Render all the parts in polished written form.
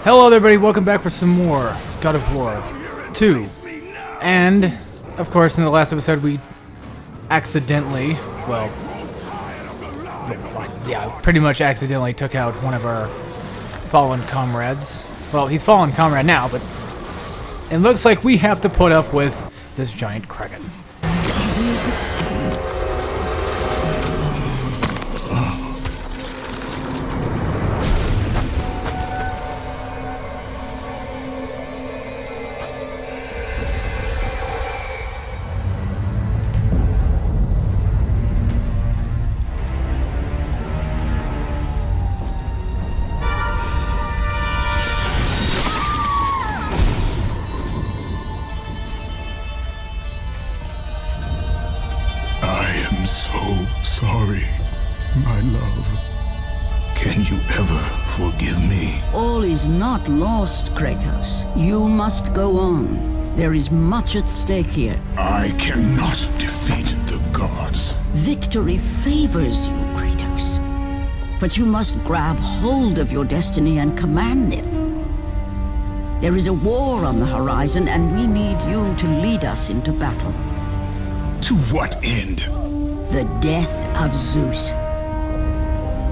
Hello there, everybody, welcome back for some more God of War 2. And, of course, in the last episode we accidentally, well, yeah, pretty much accidentally took out one of our fallen comrades. Well, he's fallen comrade now, but it looks like we have to put up with this giant kraken. Sorry, my love. Can you ever forgive me? All is not lost, Kratos. You must go on. There is much at stake here. I cannot defeat the gods. Victory favors you, Kratos. But you must grab hold of your destiny and command it. There is a war on the horizon, and we need you to lead us into battle. To what end? The death of Zeus.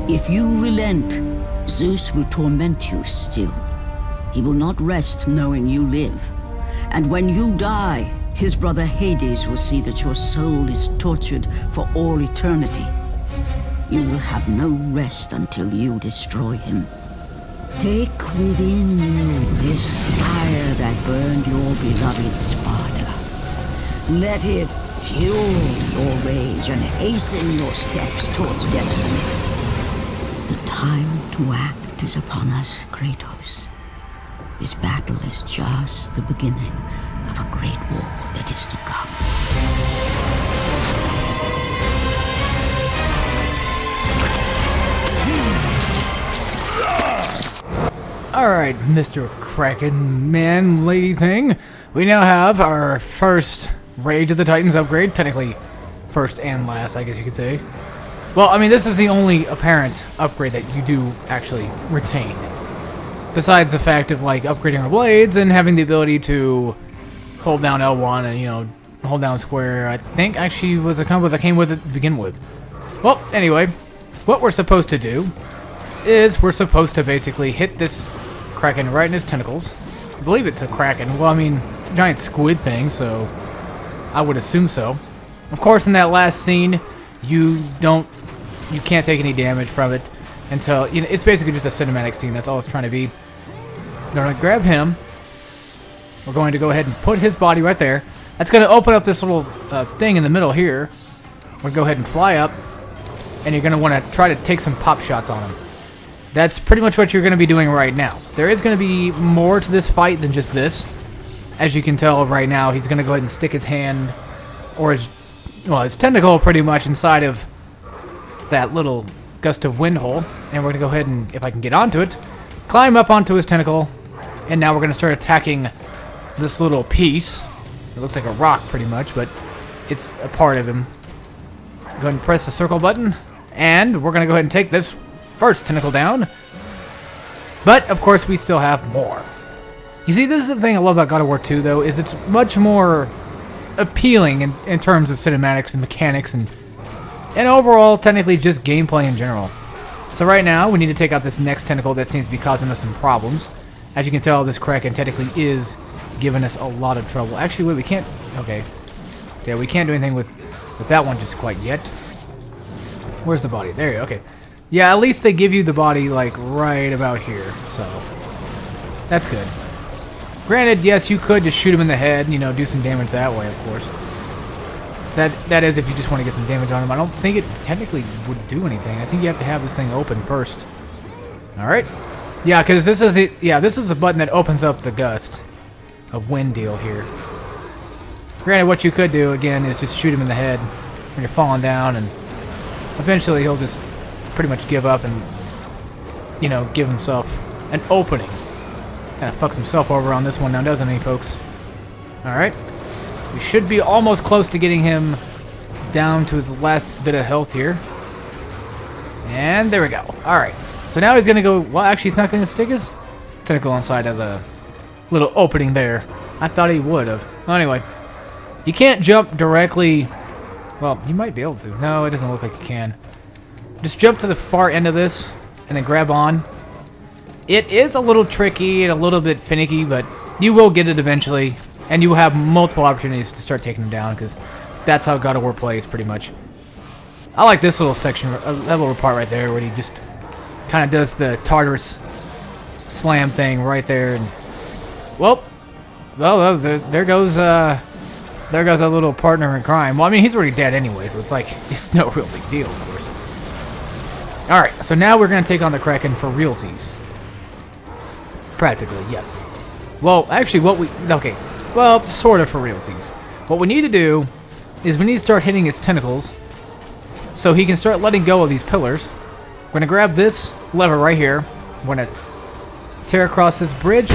If you relent, Zeus will torment you still. He will not rest knowing you live. And when you die, his brother Hades will see that your soul is tortured for all eternity. You will have no rest until you destroy him. Take within you this fire that burned your beloved Sparta. Let it fuel your rage and hasten your steps towards destiny. The time to act is upon us, Kratos. This battle is just the beginning of a great war that is to come. Alright, Mr. Kraken man lady thing. We now have our first Rage of the Titans upgrade. Technically, first and last, I guess you could say. Well, I mean, this is the only apparent upgrade that you do actually retain. Besides the fact of, like, upgrading our blades and having the ability to hold down L1 and, you know, hold down square. I think actually was a combo that came with it to begin with. Well, anyway, what we're supposed to do is we're supposed to basically hit this Kraken right in his tentacles. I believe it's a Kraken. Well, I mean, it's a giant squid thing, so I would assume so. Of course, in that last scene, you can't take any damage from it until, you know, it's basically just a cinematic scene. That's all it's trying to be. We're going to grab him. We're going to go ahead and put his body right there. That's going to open up this little thing in the middle here. We're going to go ahead and fly up, and you're going to want to try to take some pop shots on him. That's pretty much what you're going to be doing right now. There is going to be more to this fight than just this. As you can tell right now, he's going to go ahead and stick his hand, or his tentacle pretty much inside of that little gust of wind hole. And we're going to go ahead and, if I can get onto it, climb up onto his tentacle. And now we're going to start attacking this little piece. It looks like a rock pretty much, but it's a part of him. Go ahead and press the circle button. And we're going to go ahead and take this first tentacle down. But, of course, we still have more. You see, this is the thing I love about God of War 2, though, is it's much more appealing in terms of cinematics and mechanics and overall, technically, just gameplay in general. So right now, we need to take out this next tentacle that seems to be causing us some problems. As you can tell, this Kraken technically is giving us a lot of trouble. Actually, wait, we can't... Okay. So yeah, we can't do anything with that one just quite yet. Where's the body? There you go, okay. Yeah, at least they give you the body, like, right about here, so that's good. Granted, yes, you could just shoot him in the head, you know, do some damage that way, of course. That is if you just want to get some damage on him. I don't think it technically would do anything. I think you have to have this thing open first. Alright. Yeah, because this is this is the button that opens up the gust of wind deal here. Granted, what you could do, again, is just shoot him in the head when you're falling down, and eventually he'll just pretty much give up and, you know, give himself an opening. Kind of fucks himself over on this one now, doesn't he, folks? Alright. We should be almost close to getting him down to his last bit of health here. And there we go. Alright. So now he's going to go... Well, actually, it's not going to stick his tentacle inside of the little opening there. I thought he would have. Well, anyway, you can't jump directly. Well, you might be able to. No, it doesn't look like you can. Just jump to the far end of this and then grab on. It is a little tricky and a little bit finicky, but you will get it eventually. And you will have multiple opportunities to start taking them down, because that's how God of War plays, pretty much. I like this little section, that little part right there, where he just kind of does the Tartarus slam thing right there. And, well, there goes our little partner in crime. Well, I mean, he's already dead anyway, so it's like, it's no real big deal, of course. Alright, so now we're going to take on the Kraken for realsies. Practically, yes. Well, actually, okay. Well, sort of for realsies. What we need to do is we need to start hitting his tentacles so he can start letting go of these pillars. We're going to grab this lever right here. We're going to tear across this bridge.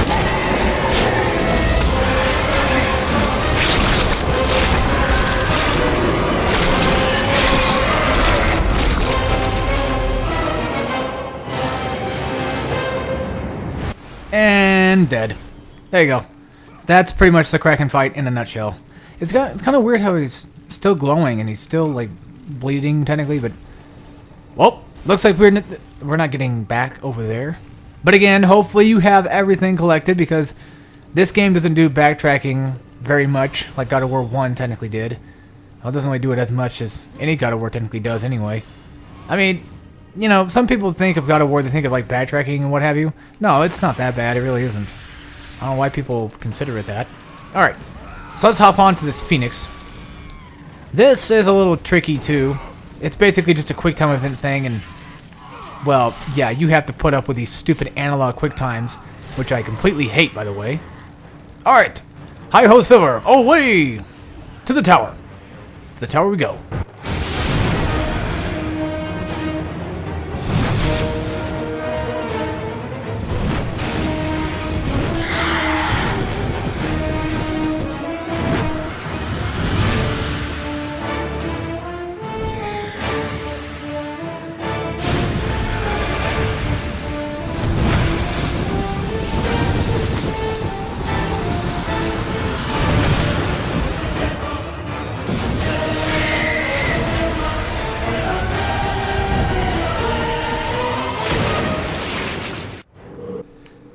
And dead. There you go. That's pretty much the Kraken fight in a nutshell. It's kind of weird how he's still glowing and he's still like bleeding technically, but well, looks like we're not getting back over there. But again, hopefully you have everything collected, because this game doesn't do backtracking very much like God of War 1 technically did. Well, it doesn't really do it as much as any God of War technically does anyway. I mean, you know, some people think of God of War, they think of like backtracking and what have you. No, it's not that bad. It really isn't. I don't know why people consider it that. Alright, so let's hop on to this Phoenix. This is a little tricky too. It's basically just a quick time event thing, and well, yeah, you have to put up with these stupid analog quick times, which I completely hate, by the way. Alright, hi-ho Silver, away! To the tower. To the tower we go.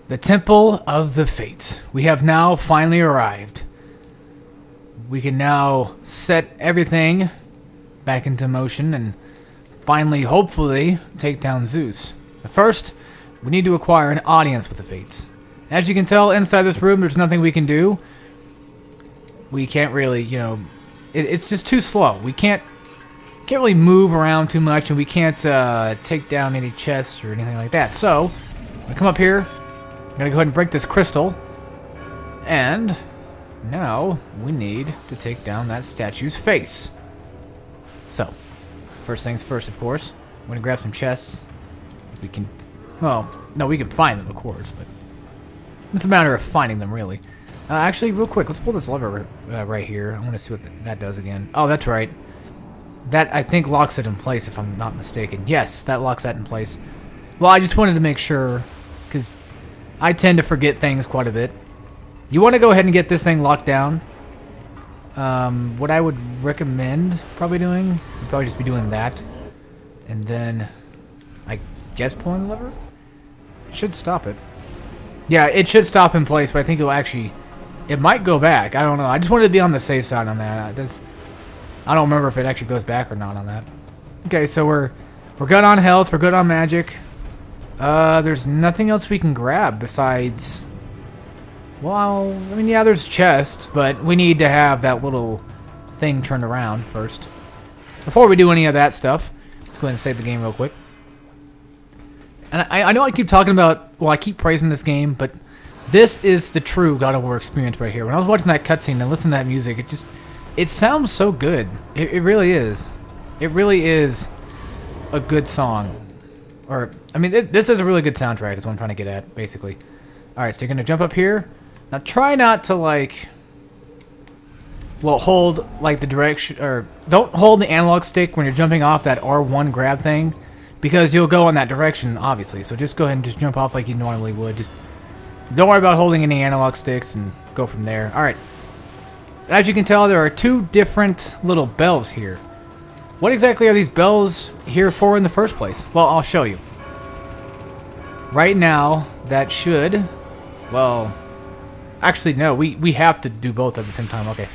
The Temple of the Fates. We have now finally arrived. We can now set everything back into motion and finally, hopefully, take down Zeus. But first, we need to acquire an audience with the Fates. As you can tell, inside this room, there's nothing we can do. We can't really, you know, it's just too slow. We can't really move around too much, and we can't take down any chests or anything like that. So, I'm gonna come up here. I'm going to go ahead and break this crystal. And now we need to take down that statue's face. So, first things first, of course. I'm going to grab some chests. If we can... Well, no, we can find them, of course, but it's a matter of finding them, really. Actually, real quick, let's pull this lever right here. I want to see what that does again. Oh, that's right. That, I think, locks it in place, if I'm not mistaken. Yes, that locks that in place. Well, I just wanted to make sure, because I tend to forget things quite a bit. You want to go ahead and get this thing locked down. What I would recommend probably doing would probably just be doing that. And then, I guess pulling the lever? It should stop it. Yeah, it should stop in place, but I think it'll actually... It might go back. I don't know. I just wanted to be on the safe side on that. I don't remember if it actually goes back or not on that. Okay, so we're good on health. We're good on magic. There's nothing else we can grab besides... Well, I mean, yeah, there's chests, but we need to have that little thing turned around first. Before we do any of that stuff, let's go ahead and save the game real quick. And I know I keep talking about... Well, I keep praising this game, but this is the true God of War experience right here. When I was watching that cutscene and listening to that music, it sounds so good. It really is. It really is a good song. Or, I mean, this is a really good soundtrack is what I'm trying to get at, basically. Alright, so you're going to jump up here. Now, try not to, like... Well, hold, like, the direction... Or, don't hold the analog stick when you're jumping off that R1 grab thing. Because you'll go in that direction, obviously. So just go ahead and just jump off like you normally would. Just Don't worry about holding any analog sticks and go from there. Alright. As you can tell, there are two different little bells here. What exactly are these bells here for in the first place? Well, I'll show you. Right now, that should... Well... Actually, no. We have to do both at the same time. Okay.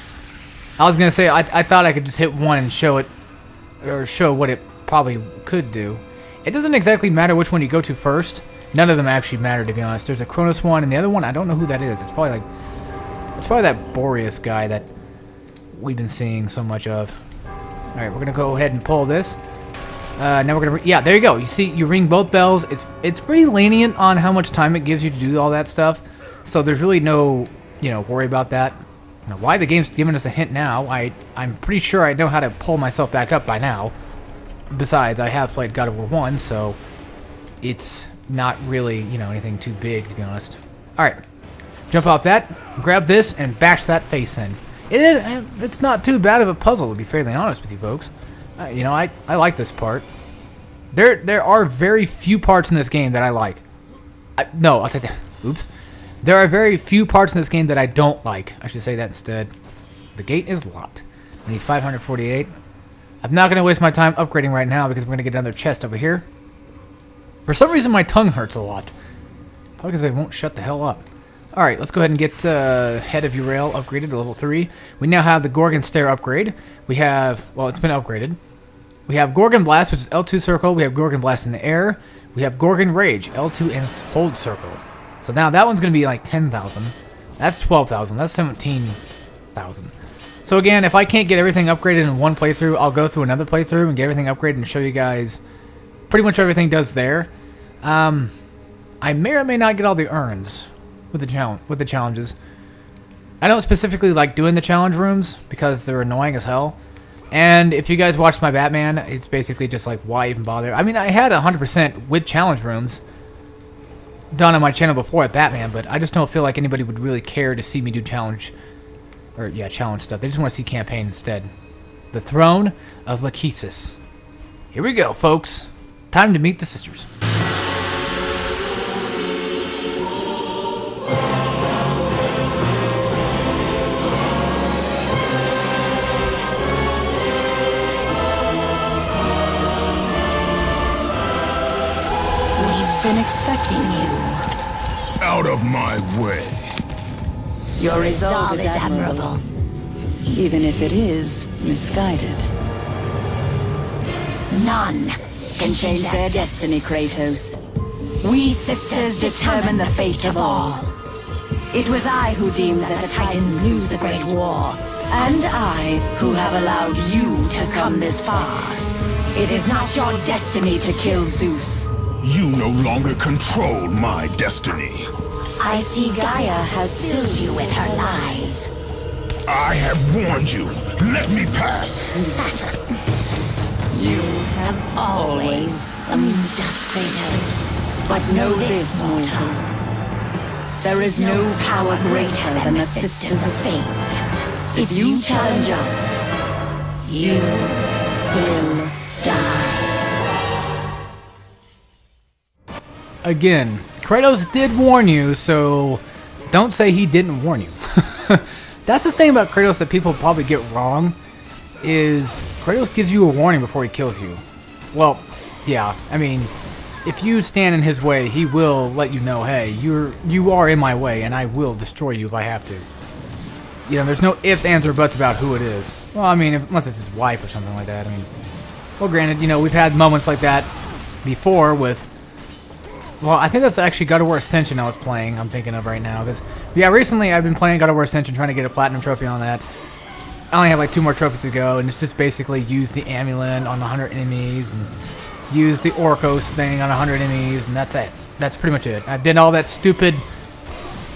I was going to say, I thought I could just hit one and show it... Or show what it probably could do. It doesn't exactly matter which one you go to first. None of them actually matter, to be honest. There's a Kratos one, and the other one, I don't know who that is. It's probably like... It's probably that Boreas guy that we've been seeing so much of. Alright, we're going to go ahead and pull this. Now we're going to... Yeah, there you go. You see, you ring both bells. It's pretty lenient on how much time it gives you to do all that stuff. So there's really no, worry about that. Now, why the game's giving us a hint now, I'm pretty sure I know how to pull myself back up by now. Besides, I have played God of War 1, so it's not really, anything too big, to be honest. Alright. Jump off that, grab this, and bash that face in. It's not too bad of a puzzle, to be fairly honest with you folks. I like this part. There are very few parts in this game that I like. No, I'll take that. Oops. There are very few parts in this game that I don't like. I should say that instead. The gate is locked. I need 548. I'm not going to waste my time upgrading right now because we're going to get another chest over here. For some reason, my tongue hurts a lot. Probably because I won't shut the hell up. Alright, let's go ahead and get Head of Urail upgraded to level 3. We now have the Gorgon Stair upgrade. We have... Well, it's been upgraded. We have Gorgon Blast, which is L2 circle. We have Gorgon Blast in the air. We have Gorgon Rage, L2 and hold circle. So now that one's going to be like 10,000. That's 12,000. That's 17,000. So again, if I can't get everything upgraded in one playthrough, I'll go through another playthrough and get everything upgraded and show you guys pretty much everything does there. I may or may not get all the urns with the challenges. I don't specifically like doing the challenge rooms because they're annoying as hell. And if you guys watched my Batman, it's basically just like, why even bother? I mean, I had 100% with challenge rooms done on my channel before at Batman, but I just don't feel like anybody would really care to see me do challenge stuff. They just want to see campaign instead. The Throne of Lachesis. Here we go, folks. Time to meet the sisters. Been expecting you. Out of my way. Your resolve is admirable, even if it is misguided. None can change their destiny, Kratos. We sisters determine the fate of all. It was I who deemed that the Titans lose the Great War, and I who have allowed you to come this far. It is not your destiny to kill Zeus. You no longer control my destiny. I see Gaia has filled you with her lies. I have warned you. Let me pass. You have always amused us, Kratos. But know this, mortal. There is no power greater than the Sisters of Fate. If you challenge us, you will die. Again, Kratos did warn you, so don't say he didn't warn you. That's the thing about Kratos that people probably get wrong, is Kratos gives you a warning before he kills you. Well, yeah, I mean, if you stand in his way, he will let you know, hey, you are in my way, and I will destroy you if I have to. There's no ifs, ands, or buts about who it is. Well, I mean, unless it's his wife or something like that. I mean, well, granted, we've had moments like that before with... Well, I think that's actually God of War Ascension I was playing, I'm thinking of right now. Because, yeah, recently I've been playing God of War Ascension, trying to get a Platinum Trophy on that. I only have like 2 more trophies to go, and it's just basically use the amulet on 100 enemies, and use the Orcos thing on 100 enemies, and that's it. That's pretty much it. I did all that stupid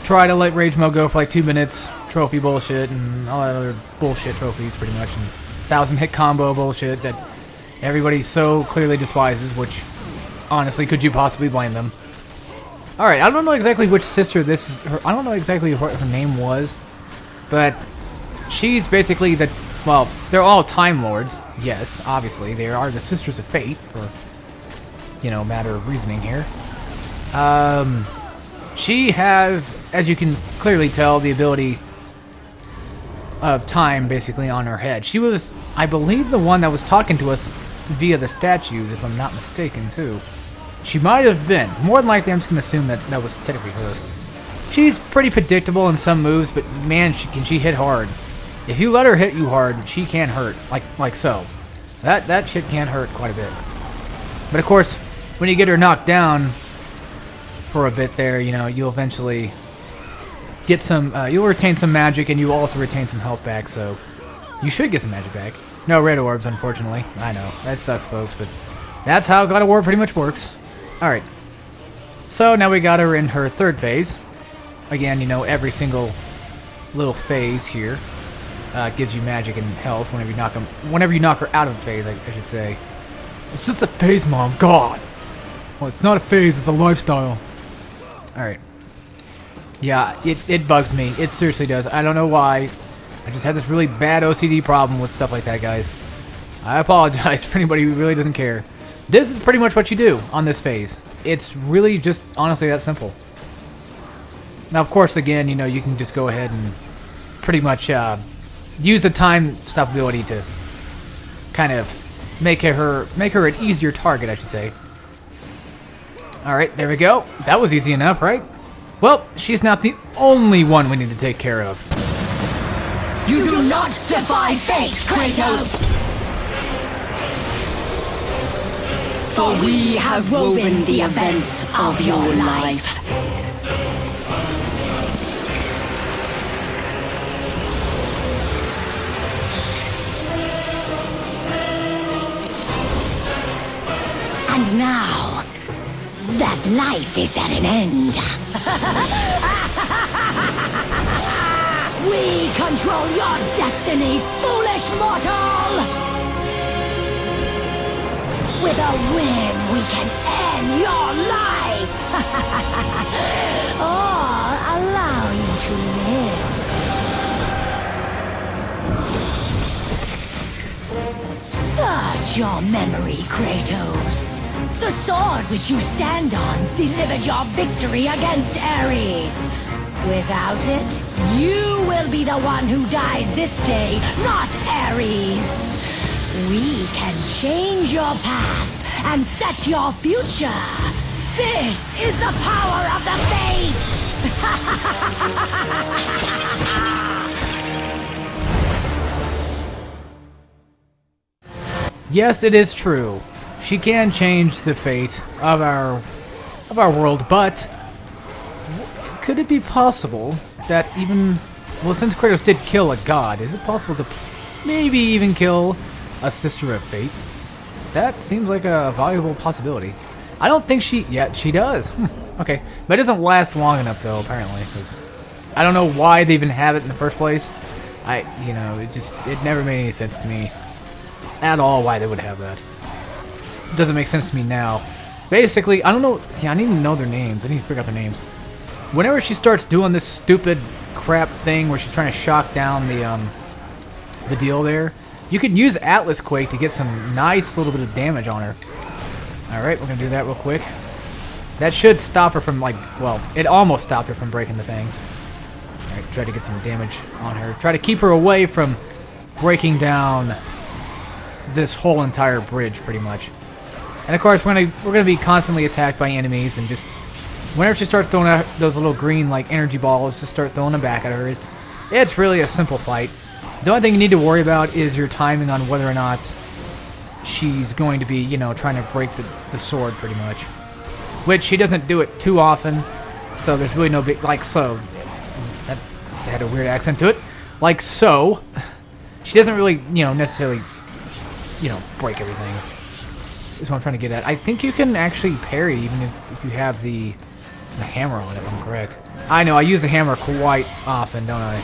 try to let Rage Mode go for like 2 minutes, trophy bullshit, and all that other bullshit trophies, pretty much, and 1,000 hit combo bullshit that everybody so clearly despises, which... Honestly, could you possibly blame them? Alright, I don't know exactly which sister this is. I don't know exactly what her name was. But she's basically the... Well, they're all Time Lords. Yes, obviously. They are the Sisters of Fate, for, matter of reasoning here. She has, as you can clearly tell, the ability of time basically on her head. She was, I believe, the one that was talking to us via the statues, if I'm not mistaken, too. She might have been. More than likely, I'm just going to assume that that was technically her. She's pretty predictable in some moves, but man, she hit hard. If you let her hit you hard, she can hurt, like so. That shit can hurt quite a bit. But of course, when you get her knocked down for a bit there, you know, you'll eventually get some, you'll retain some magic, and you also retain some health back, so you should get some magic back. No red orbs, unfortunately. I know, that sucks, folks, but that's how God of War pretty much works. Alright. So now we got her in her third phase. Again, you know, every single little phase here gives you magic and health whenever you knock her out of a phase, I should say. It's just a phase, Mom. God. Well, it's not a phase, it's a lifestyle. Alright. Yeah, it bugs me. It seriously does. I don't know why. I just have this really bad OCD problem with stuff like that, guys. I apologize for anybody who really doesn't care. This is pretty much what you do on this phase. It's really just, honestly, that simple. Now, of course, again, you know, you can just go ahead and pretty much use the time stop ability to kind of make her an easier target, I should say. Alright, there we go. That was easy enough, right? Well, she's not the only one we need to take care of. You do not defy fate, Kratos! For we have woven the events of your life. And now, that life is at an end. We control your destiny, foolish mortal! With a whim, we can end your life! Or allow you to live. Search your memory, Kratos. The sword which you stand on delivered your victory against Ares. Without it, you will be the one who dies this day, not Ares. We can change your past and set your future. This is the power of the Fates! Yes, it is true. She can change the fate of our world, but could it be possible that even, well, since Kratos did kill a god, is it possible to maybe even kill a sister of fate? That seems like a valuable possibility. I don't think she does. Okay, but it doesn't last long enough though, apparently, because I don't know why they even have it in the first place. It never made any sense to me at all why they would have that. It doesn't make sense to me now. Basically, I don't know. Yeah, I need to know their names. I need to figure out their names. Whenever she starts doing this stupid crap thing where she's trying to shock down the deal there, you can use Atlas Quake to get some nice little bit of damage on her. Alright, we're going to do that real quick. That should stop her from, well, it almost stopped her from breaking the thing. Alright, try to get some damage on her. Try to keep her away from breaking down this whole entire bridge, pretty much. And of course, we're gonna be constantly attacked by enemies, and just whenever she starts throwing out those little green energy balls, just start throwing them back at her. It's really a simple fight. The only thing you need to worry about is your timing on whether or not she's going to be, you know, trying to break the sword, pretty much. Which she doesn't do it too often, so there's really no big, like so. That had a weird accent to it. Like so. She doesn't really, you know, necessarily, you know, break everything. That's what I'm trying to get at. I think you can actually parry even if you have the hammer on it, if I'm correct. I know, I use the hammer quite often, don't I?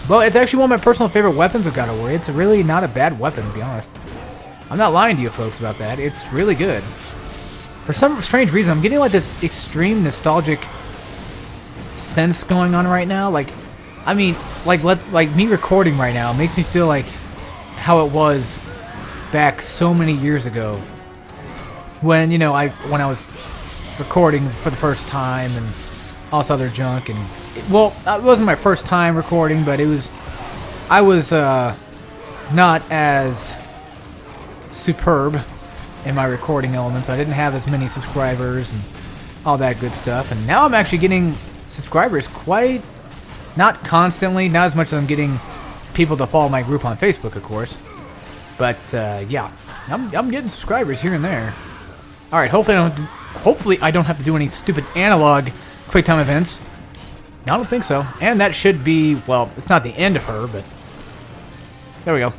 Well, it's actually one of my personal favorite weapons of God of War. It's really not a bad weapon, to be honest. I'm not lying to you folks about that. It's really good. For some strange reason, I'm getting like this extreme nostalgic sense going on right now. Like, I mean, like me recording right now makes me feel like how it was back so many years ago. When, you know, when I was recording for the first time, and all this other junk. And well, it wasn't my first time recording, but I was not as superb in my recording elements. I didn't have as many subscribers and all that good stuff. And now I'm actually getting subscribers quite, not constantly, not as much as I'm getting people to follow my group on Facebook, of course. But yeah, I'm getting subscribers here and there. All right, hopefully I don't have to do any stupid analog QuickTime events. I don't think so. And that should be, well, it's not the end of her, but there we go.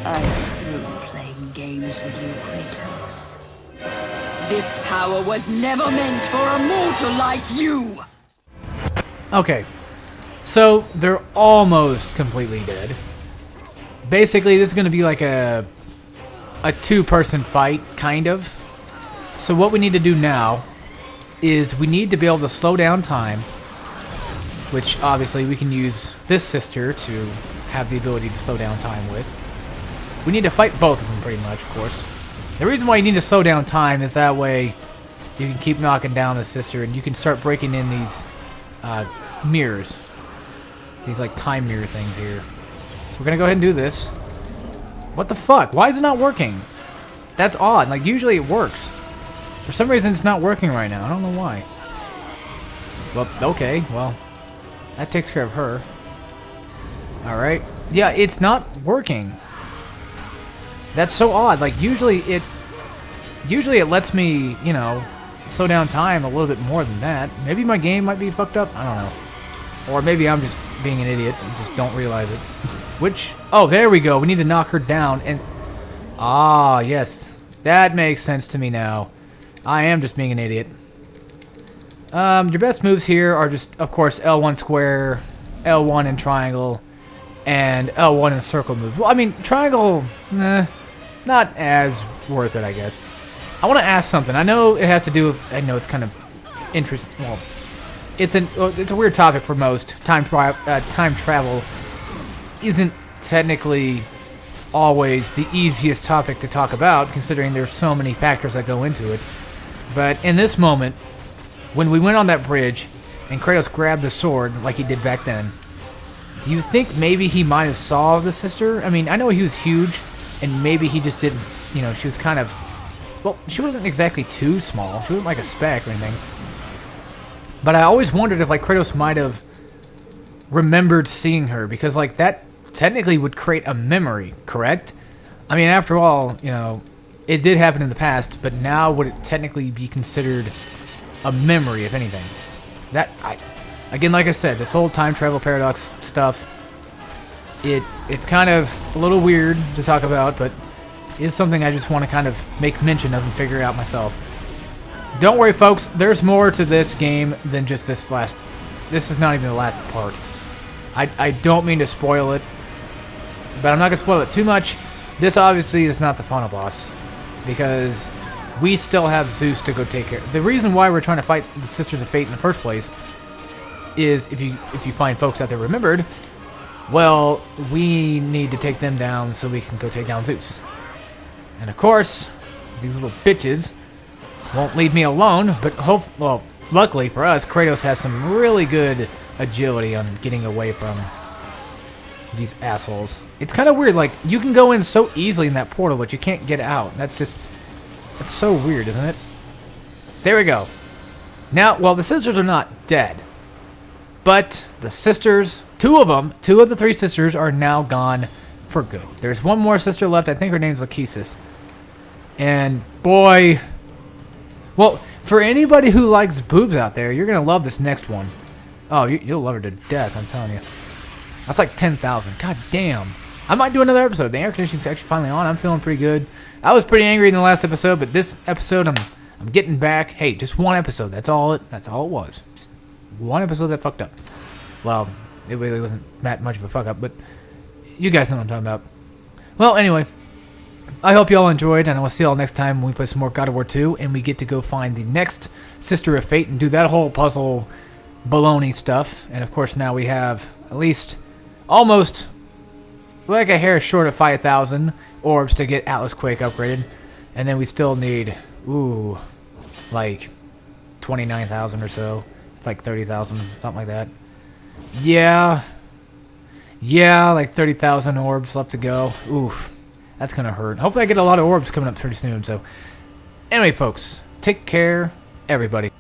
I'm through playing games with you, Kratos. This power was never meant for a mortal like you! Okay, so they're almost completely dead. Basically, this is going to be like a two-person fight, kind of. So what we need to do now is we need to be able to slow down time, which obviously we can use this sister to have the ability to slow down time with. We need to fight both of them, pretty much, of course. The reason why you need to slow down time is that way you can keep knocking down the sister, and you can start breaking in these mirrors. These, like, time mirror things here. So we're gonna go ahead and do this. What the fuck? Why is it not working? That's odd. Like, usually it works. For some reason, it's not working right now. I don't know why. Well, okay. Well, that takes care of her. Alright. Yeah, it's not working. That's so odd. Like, usually it lets me, you know, slow down time a little bit more than that. Maybe my game might be fucked up. I don't know. Or maybe I'm just being an idiot and just don't realize it. Which, oh, there we go. We need to knock her down. And, ah, yes. That makes sense to me now. I am just being an idiot. Your best moves here are just, of course, L1 square, L1 and triangle, and L1 and circle moves. Well, I mean, triangle, not as worth it, I guess. I want to ask something. I know it has to do with, I know it's kind of interesting. Well, it's a weird topic for most. Time travel isn't technically always the easiest topic to talk about, considering there's so many factors that go into it. But in this moment, when we went on that bridge and Kratos grabbed the sword like he did back then, do you think maybe he might have saw the sister? I mean, I know he was huge, and maybe he just didn't, you know, she was kind of, well, she wasn't exactly too small. She wasn't like a speck or anything. But I always wondered if, like, Kratos might have remembered seeing her, because, like, that technically would create a memory, correct? I mean, after all, you know, it did happen in the past, but now would it technically be considered a memory, if anything? Again, like I said, this whole time travel paradox stuff, it's kind of a little weird to talk about, but it's something I just want to kind of make mention of and figure out myself. Don't worry, folks, there's more to this game than just this last... This is not even the last part. I don't mean to spoil it, but I'm not going to spoil it too much. This obviously is not the final boss, because we still have Zeus to go take care of. The reason why we're trying to fight the Sisters of Fate in the first place is, if you find folks out there remembered, well, we need to take them down so we can go take down Zeus. And of course, these little bitches won't leave me alone, but well, luckily for us, Kratos has some really good agility on getting away from these assholes. It's kind of weird, like, you can go in so easily in that portal, but you can't get out. That's so weird, isn't it? There we go. Now, well, the sisters are not dead, but the sisters, two of the three sisters are now gone for good. There's one more sister left. I think her name's Lachesis. And boy, well, for anybody who likes boobs out there, you're gonna love this next one. Oh, you'll love her to death, I'm telling you. That's like 10,000. God damn. I might do another episode. The air conditioning's actually finally on. I'm feeling pretty good. I was pretty angry in the last episode, but this episode I'm getting back. Hey, just one episode. That's all it was. Just one episode that fucked up. Well, it really wasn't that much of a fuck up, but you guys know what I'm talking about. Well, anyway, I hope you all enjoyed, and I will see you all next time when we play some more God of War 2, and we get to go find the next Sister of Fate and do that whole puzzle baloney stuff. And of course, now we have at least almost like a hair short of 5,000 orbs to get Atlas Quake upgraded, and then we still need like 29,000 or so. It's like 30,000, something like that. Yeah, like 30,000 orbs left to go. Oof, that's gonna hurt. Hopefully I get a lot of orbs coming up pretty soon. So anyway, folks, take care, everybody.